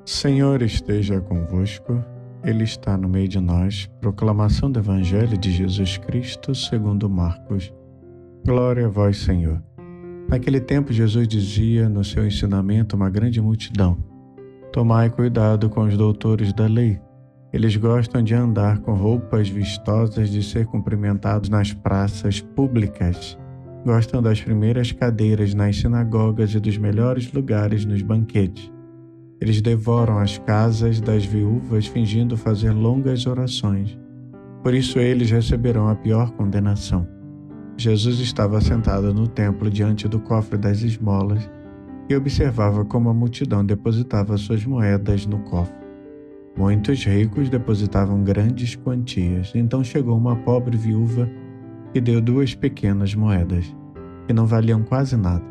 Senhor esteja convosco, Ele está no meio de nós. Proclamação do Evangelho de Jesus Cristo segundo Marcos. Glória a vós, Senhor. Naquele tempo, Jesus dizia no seu ensinamento a uma grande multidão: Tomai cuidado com os doutores da lei. Eles gostam de andar com roupas vistosas, de ser cumprimentados nas praças públicas. Gostam das primeiras cadeiras nas sinagogas e dos melhores lugares nos banquetes. Eles devoram as casas das viúvas, fingindo fazer longas orações. Por isso eles receberão a pior condenação. Jesus estava sentado no templo diante do cofre das esmolas e observava como a multidão depositava suas moedas no cofre. Muitos ricos depositavam grandes quantias. Então chegou uma pobre viúva que deu 2 pequenas moedas, que não valiam quase nada.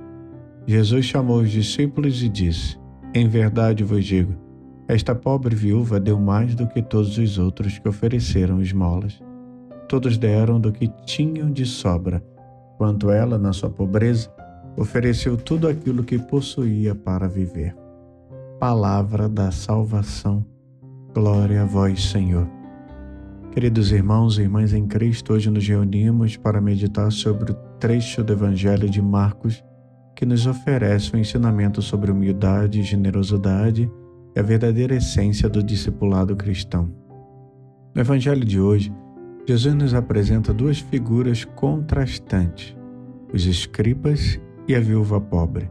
Jesus chamou os discípulos e disse: Em verdade vos digo, esta pobre viúva deu mais do que todos os outros que ofereceram esmolas. Todos deram do que tinham de sobra, quanto ela, na sua pobreza, ofereceu tudo aquilo que possuía para viver. Palavra da salvação. Glória a vós, Senhor. Queridos irmãos e irmãs em Cristo, hoje nos reunimos para meditar sobre o trecho do Evangelho de Marcos, que nos oferece um ensinamento sobre humildade e generosidade e a verdadeira essência do discipulado cristão. No Evangelho de hoje, Jesus nos apresenta 2 figuras contrastantes, os escribas e a viúva pobre.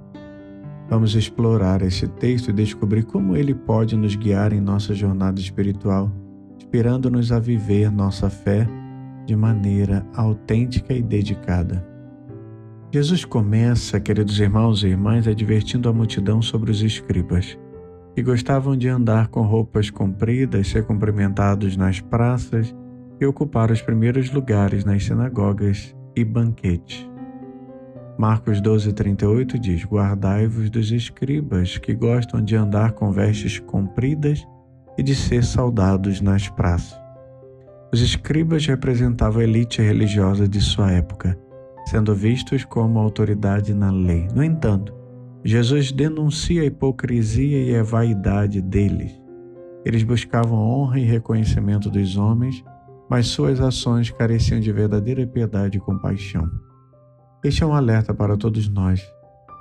Vamos explorar esse texto e descobrir como ele pode nos guiar em nossa jornada espiritual, inspirando-nos a viver nossa fé de maneira autêntica e dedicada. Jesus começa, queridos irmãos e irmãs, advertindo a multidão sobre os escribas, que gostavam de andar com roupas compridas, ser cumprimentados nas praças e ocupar os primeiros lugares nas sinagogas e banquetes. Marcos 12:38 diz: Guardai-vos dos escribas, que gostam de andar com vestes compridas e de ser saudados nas praças. Os escribas representavam a elite religiosa de sua época, sendo vistos como autoridade na lei. No entanto, Jesus denuncia a hipocrisia e a vaidade deles. Eles buscavam honra e reconhecimento dos homens, mas suas ações careciam de verdadeira piedade e compaixão. Este é um alerta para todos nós.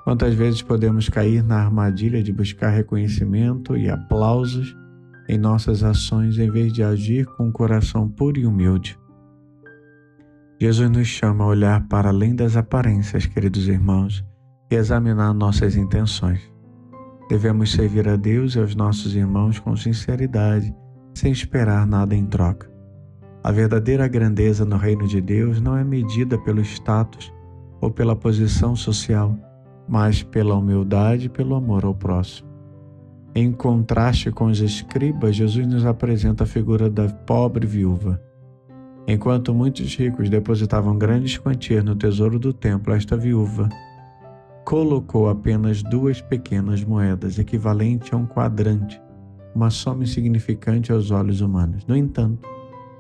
Quantas vezes podemos cair na armadilha de buscar reconhecimento e aplausos em nossas ações em vez de agir com um coração puro e humilde? Jesus nos chama a olhar para além das aparências, queridos irmãos, e examinar nossas intenções. Devemos servir a Deus e aos nossos irmãos com sinceridade, sem esperar nada em troca. A verdadeira grandeza no reino de Deus não é medida pelo status ou pela posição social, mas pela humildade e pelo amor ao próximo. Em contraste com os escribas, Jesus nos apresenta a figura da pobre viúva. Enquanto muitos ricos depositavam grandes quantias no tesouro do templo, esta viúva colocou apenas 2 pequenas moedas, equivalente a um quadrante, uma soma insignificante aos olhos humanos. No entanto,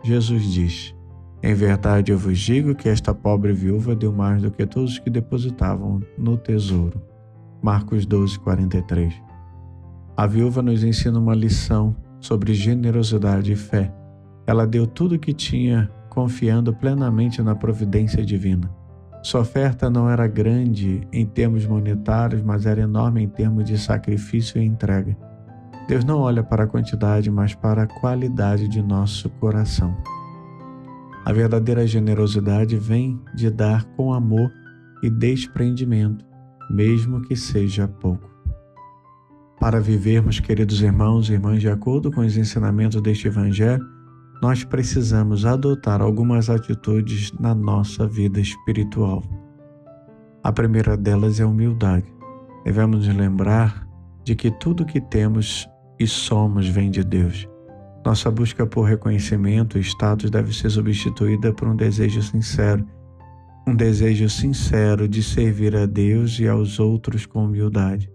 Jesus diz: Em verdade eu vos digo que esta pobre viúva deu mais do que todos os que depositavam no tesouro. Marcos 12:43. A viúva nos ensina uma lição sobre generosidade e fé. Ela deu tudo o que tinha, confiando plenamente na providência divina. Sua oferta não era grande em termos monetários, mas era enorme em termos de sacrifício e entrega. Deus não olha para a quantidade, mas para a qualidade de nosso coração. A verdadeira generosidade vem de dar com amor e desprendimento, mesmo que seja pouco. Para vivermos, queridos irmãos e irmãs, de acordo com os ensinamentos deste Evangelho, nós precisamos adotar algumas atitudes na nossa vida espiritual. A primeira delas é a humildade. Devemos nos lembrar de que tudo o que temos e somos vem de Deus. Nossa busca por reconhecimento e status deve ser substituída por um desejo sincero de servir a Deus e aos outros com humildade.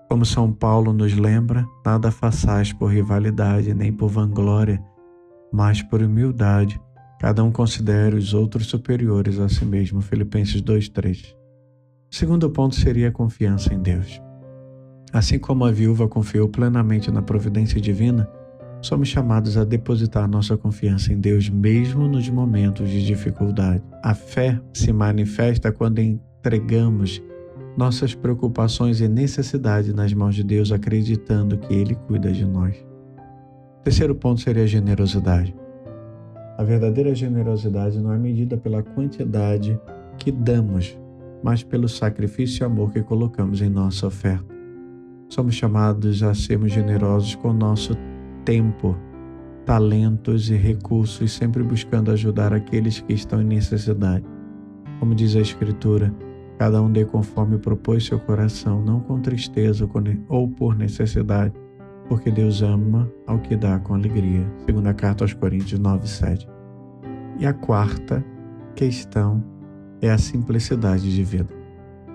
Como São Paulo nos lembra, nada façais por rivalidade nem por vanglória, mas por humildade, cada um considere os outros superiores a si mesmo. Filipenses 2:3. O segundo ponto seria a confiança em Deus. Assim como a viúva confiou plenamente na providência divina, somos chamados a depositar nossa confiança em Deus mesmo nos momentos de dificuldade. A fé se manifesta quando entregamos nossas preocupações e necessidades nas mãos de Deus, acreditando que Ele cuida de nós. O terceiro ponto seria a generosidade. A verdadeira generosidade não é medida pela quantidade que damos, mas pelo sacrifício e amor que colocamos em nossa oferta. Somos chamados a sermos generosos com nosso tempo, talentos e recursos, sempre buscando ajudar aqueles que estão em necessidade. Como diz a Escritura, cada um dê conforme propôs seu coração, não com tristeza ou por necessidade, porque Deus ama ao que dá com alegria. Segunda carta aos Coríntios 9:7. E a quarta questão é a simplicidade de vida.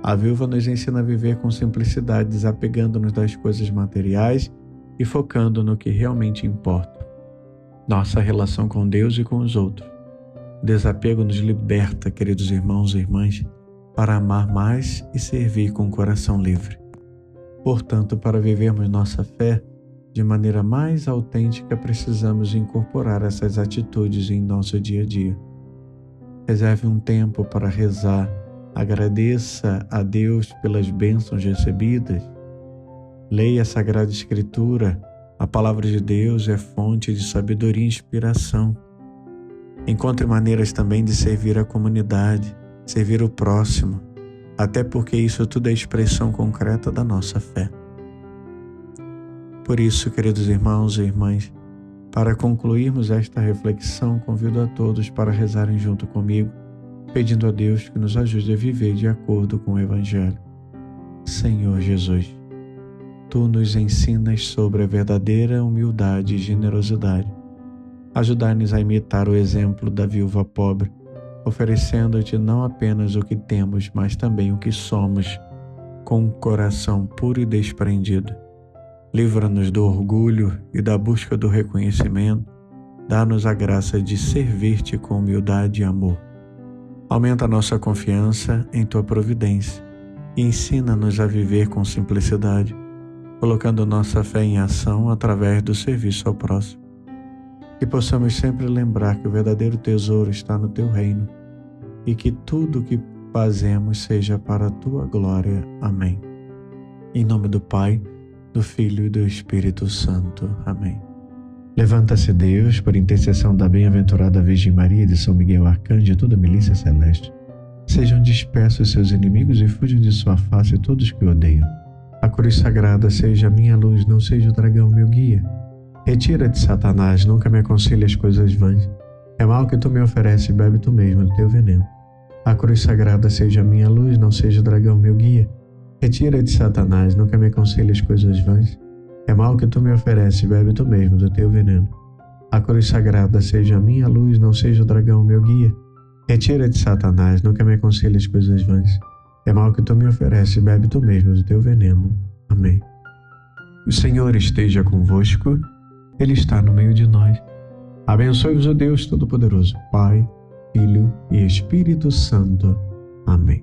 A viúva nos ensina a viver com simplicidade, desapegando-nos das coisas materiais e focando no que realmente importa: nossa relação com Deus e com os outros. O desapego nos liberta, queridos irmãos e irmãs, para amar mais e servir com o coração livre. Portanto, para vivermos nossa fé de maneira mais autêntica, precisamos incorporar essas atitudes em nosso dia a dia. Reserve um tempo para rezar, agradeça a Deus pelas bênçãos recebidas, leia a Sagrada Escritura. A palavra de Deus é fonte de sabedoria e inspiração. Encontre maneiras também de servir a comunidade, servir o próximo, até porque isso tudo é expressão concreta da nossa fé. Por isso, queridos irmãos e irmãs, para concluirmos esta reflexão, convido a todos para rezarem junto comigo, pedindo a Deus que nos ajude a viver de acordo com o Evangelho. Senhor Jesus, Tu nos ensinas sobre a verdadeira humildade e generosidade. Ajudai-nos a imitar o exemplo da viúva pobre, oferecendo-Te não apenas o que temos, mas também o que somos, com um coração puro e desprendido. Livra-nos do orgulho e da busca do reconhecimento. Dá-nos a graça de servir-Te com humildade e amor. Aumenta a nossa confiança em Tua providência e ensina-nos a viver com simplicidade, colocando nossa fé em ação através do serviço ao próximo. Que possamos sempre lembrar que o verdadeiro tesouro está no Teu reino e que tudo o que fazemos seja para a Tua glória. Amém. Em nome do Pai, do Filho e do Espírito Santo. Amém. Levanta-se Deus, por intercessão da bem-aventurada Virgem Maria e de São Miguel Arcanjo e toda a milícia celeste. Sejam dispersos seus inimigos e fujam de sua face todos que o odeiam. A cruz sagrada seja a minha luz, não seja o dragão meu guia. Retira-te, Satanás, nunca me aconselhe as coisas vãs. É mal que tu me ofereces, bebe tu mesmo do teu veneno. A cruz sagrada seja a minha luz, não seja o dragão meu guia. Retira-te, Satanás, nunca me aconselhe as coisas vãs. É mal que tu me ofereces, bebe tu mesmo do teu veneno. A cruz sagrada seja a minha luz, não seja o dragão meu guia. Retira-te, Satanás, nunca me aconselhe as coisas vãs. É mal que tu me ofereces, bebe tu mesmo do teu veneno. Amém. O Senhor esteja convosco, Ele está no meio de nós. Abençoe-vos o Deus Todo-Poderoso, Pai, Filho e Espírito Santo. Amém.